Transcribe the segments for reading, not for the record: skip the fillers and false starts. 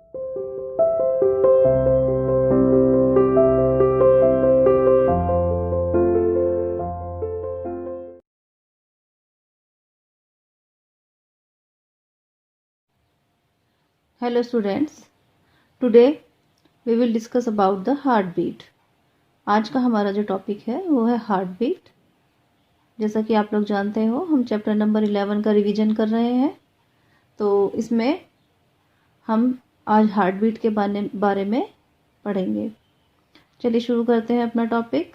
Hello students, today we will discuss about the heartbeat. आज का हमारा जो टॉपिक है वो है हार्ट बीट। जैसा कि आप लोग जानते हो, हम चैप्टर नंबर 11 का रिवीजन कर रहे हैं। तो इसमें हम आज हार्ट बीट के बारे में पढ़ेंगे। चलिए शुरू करते हैं अपना topic.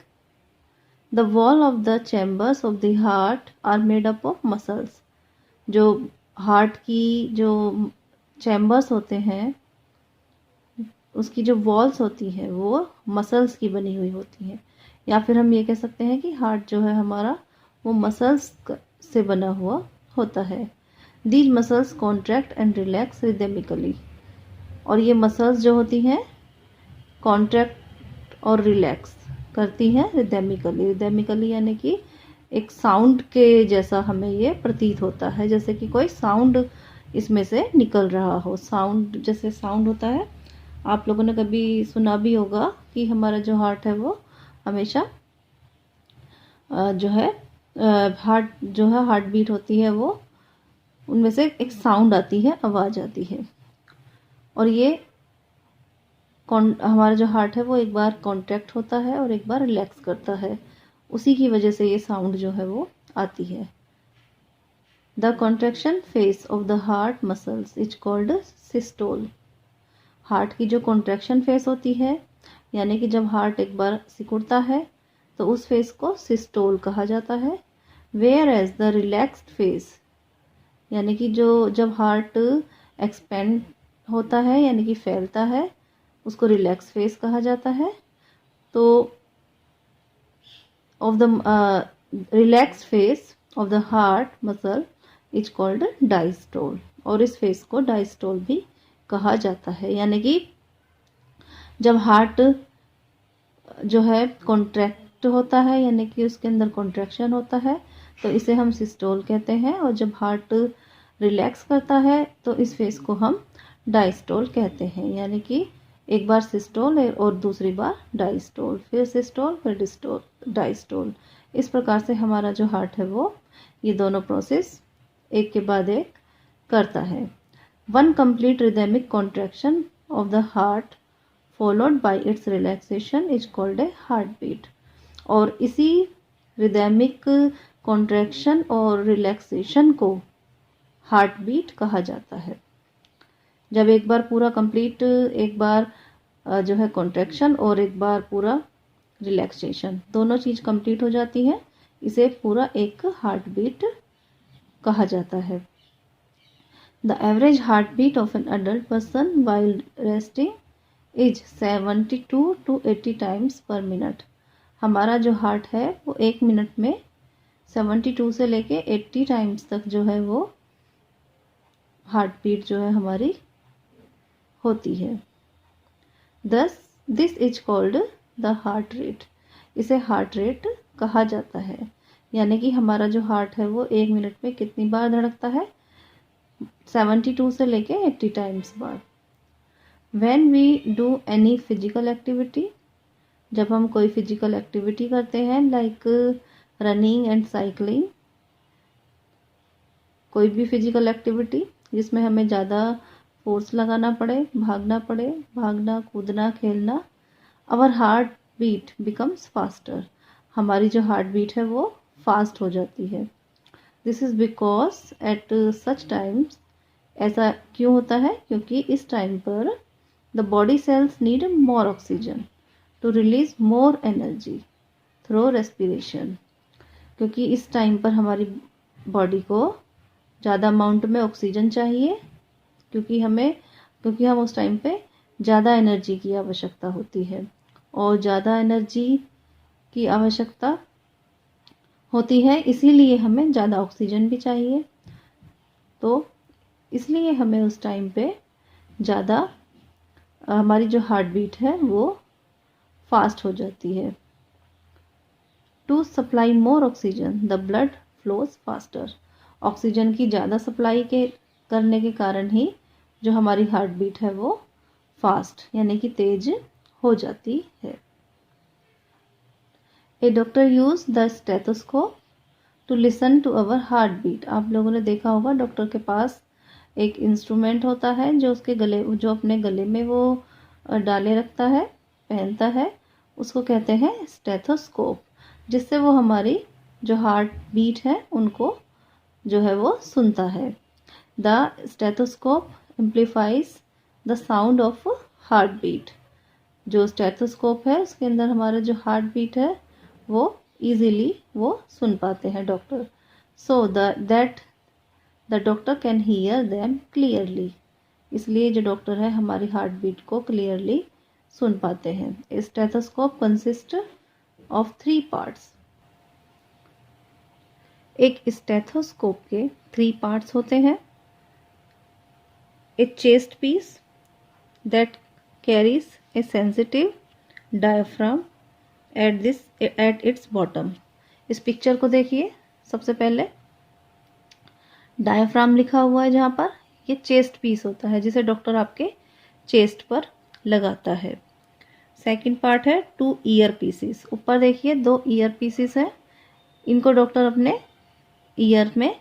The wall of the chambers of the heart are made up of muscles. जो हार्ट की जो चैम्बर्स होते हैं, उसकी जो वॉल्स होती हैं वो मसल्स की बनी हुई होती हैं, या फिर हम ये कह सकते हैं कि हार्ट जो है हमारा वो मसल्स से बना हुआ होता है। These muscles contract and relax rhythmically. और ये मसल्स जो होती हैं कॉन्ट्रैक्ट और रिलैक्स करती हैं रिदमिकली। रिदमिकली यानी कि एक साउंड के जैसा हमें ये प्रतीत होता है, जैसे कि कोई साउंड इसमें से निकल रहा हो। साउंड जैसे साउंड होता है, आप लोगों ने कभी सुना भी होगा कि हमारा जो हार्ट है वो हमेशा जो है हार्ट बीट होती है, वो उनमें से एक साउंड आती है, आवाज़ आती है। और ये हमारा जो हार्ट है वो एक बार कॉन्ट्रैक्ट होता है और एक बार रिलैक्स करता है, उसी की वजह से ये साउंड जो है वो आती है। The contraction face of the heart muscles is called systole. Heart की जो कॉन्ट्रैक्शन फेस होती है, यानी कि जब हार्ट एक बार सिकुड़ता है तो उस फेस को सिस्टोल कहा जाता है। Whereas the relaxed phase, यानी कि जब हार्ट एक्सपेंड होता है यानी कि फैलता है, उसको रिलैक्स फेस कहा जाता है। तो of the relaxed face of the heart muscle is called diastole, और इस फेस को डायस्टोल भी कहा जाता है। यानी कि जब हार्ट जो है कॉन्ट्रैक्ट होता है, यानी कि उसके अंदर कॉन्ट्रैक्शन होता है, तो इसे हम सिस्टोल कहते हैं। और जब हार्ट रिलैक्स करता है तो इस फेस को हम डायस्टोल कहते हैं। यानी कि एक बार सिस्टोल और दूसरी बार डायस्टोल, फिर सिस्टोल फिर डायस्टोल। इस प्रकार से हमारा जो हार्ट है वो ये दोनों प्रोसेस एक के बाद एक करता है। One complete rhythmic contraction of the heart followed by its relaxation is called a heartbeat। और इसी रिदमिक कॉन्ट्रैक्शन और रिलैक्सेशन को हार्ट बीट कहा जाता है। जब एक बार पूरा कंप्लीट, एक बार जो है कॉन्ट्रैक्शन और एक बार पूरा रिलैक्सेशन, दोनों चीज़ कंप्लीट हो जाती है, इसे पूरा एक हार्ट बीट कहा जाता है। The average heartbeat of an adult person while resting is 72 to 80 times per minute। हमारा जो हार्ट है वो एक मिनट में 72 से लेके 80 टाइम्स तक जो है वो हार्ट बीट जो है हमारी होती है। Thus this is called the heart rate। इसे हार्ट रेट कहा जाता है। यानी कि हमारा जो हार्ट है वो एक मिनट में कितनी बार धड़कता है, 72 से लेके 80 times bar. When we do any physical activity, जब हम कोई फिजिकल एक्टिविटी करते हैं लाइक रनिंग एंड साइकिलिंग, कोई भी फिजिकल एक्टिविटी जिसमें हमें ज़्यादा फोर्स लगाना पड़े, भागना कूदना खेलना, our heart beat becomes faster. हमारी जो हार्ट बीट है वो फास्ट हो जाती है। This is because at such times, ऐसा क्यों होता है, क्योंकि इस टाइम पर the body cells need more oxygen to release more energy through respiration. क्योंकि इस टाइम पर हमारी बॉडी को ज़्यादा अमाउंट में ऑक्सीजन चाहिए, क्योंकि हम उस टाइम पे ज़्यादा एनर्जी की आवश्यकता होती है, और ज़्यादा एनर्जी की आवश्यकता होती है, इसीलिए हमें ज़्यादा ऑक्सीजन भी चाहिए। तो इसलिए हमें उस टाइम पे ज़्यादा हमारी जो हार्ट बीट है वो फास्ट हो जाती है। To supply more oxygen the blood flows faster. Oxygen की ज़्यादा सप्लाई करने के कारण ही जो हमारी हार्ट बीट है वो फास्ट, यानी कि तेज हो जाती है। A doctor use the stethoscope to listen to our heart beat. आप लोगों ने देखा होगा डॉक्टर के पास एक इंस्ट्रूमेंट होता है जो उसके गले, जो अपने गले में वो डाले रखता है, पहनता है, उसको कहते हैं स्टेथोस्कोप, जिससे वो हमारी जो हार्ट बीट है उनको जो है वो सुनता है। The stethoscope amplifies the sound of heart beat. जो स्टेथोस्कोप है उसके अंदर हमारा जो हार्ट बीट है वो इजीली वो सुन पाते हैं doctor. So that the doctor can hear them clearly. इसलिए जो डॉक्टर है हमारी हार्ट बीट को क्लियरली सुन पाते हैं। Stethoscope consist of 3 parts. एक स्टेथोस्कोप के 3 पार्ट्स होते हैं। A chest piece that carries a sensitive diaphragm at its bottom. इस पिक्चर को देखिए, सबसे पहले डायफ्राम लिखा हुआ है जहाँ पर, ये चेस्ट पीस होता है जिसे डॉक्टर आपके चेस्ट पर लगाता है। सेकंड पार्ट है 2 ईयर पीसेस। ऊपर देखिए 2 ईयर पीसेस हैं, इनको डॉक्टर अपने ईयर में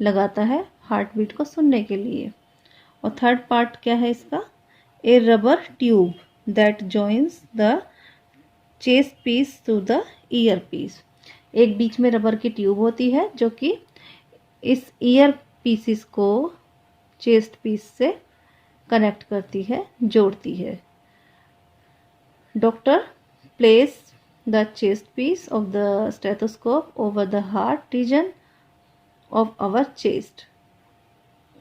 लगाता है हार्ट बीट को सुनने के लिए। और थर्ड पार्ट क्या है इसका, a rubber tube that joins the chest piece to the ear piece. एक बीच में रबर की ट्यूब होती है जो कि इस ईयर पीसेस को चेस्ट पीस से कनेक्ट करती है, जोड़ती है। Doctor place the chest piece of the stethoscope over the heart region of our chest.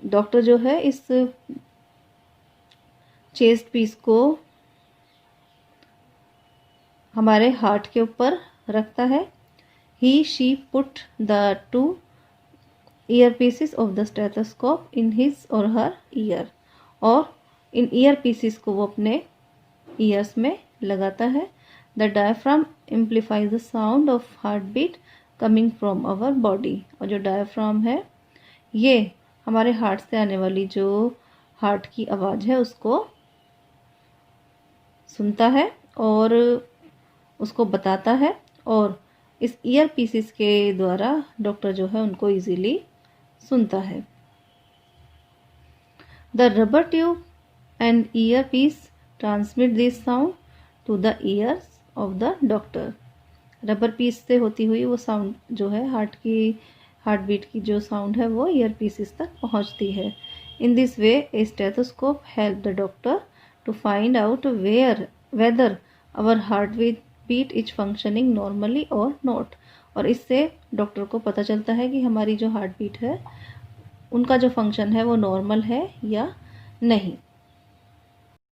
Doctor जो है इस चेस्ट पीस को हमारे हार्ट के ऊपर रखता है। She put the 2 year pieces of the stethoscope in his और हर ईयर। और इन ईयर पीसेस को वो अपने ईयर्स में लगाता है। The diaphragm amplifies the sound of heart beat coming from our body. और जो डायफ्राम है ये हमारे हार्ट से आने वाली जो हार्ट की आवाज़ है उसको सुनता है और उसको बताता है, और इस ईयर पीसेस के द्वारा डॉक्टर जो है उनको इजीली सुनता है। The rubber tube and ear piece transmit this sound to the ears of the doctor. Rubber piece से होती हुई वो साउंड जो है हार्ट बीट की जो साउंड है वो ईयर पीसेस तक पहुंचती है। In this way a stethoscope help the doctor to find out whether our heart beat is functioning normally और नॉट। और इससे डॉक्टर को पता चलता है कि हमारी जो हार्ट बीट है उनका जो फंक्शन है वो नॉर्मल है या नहीं।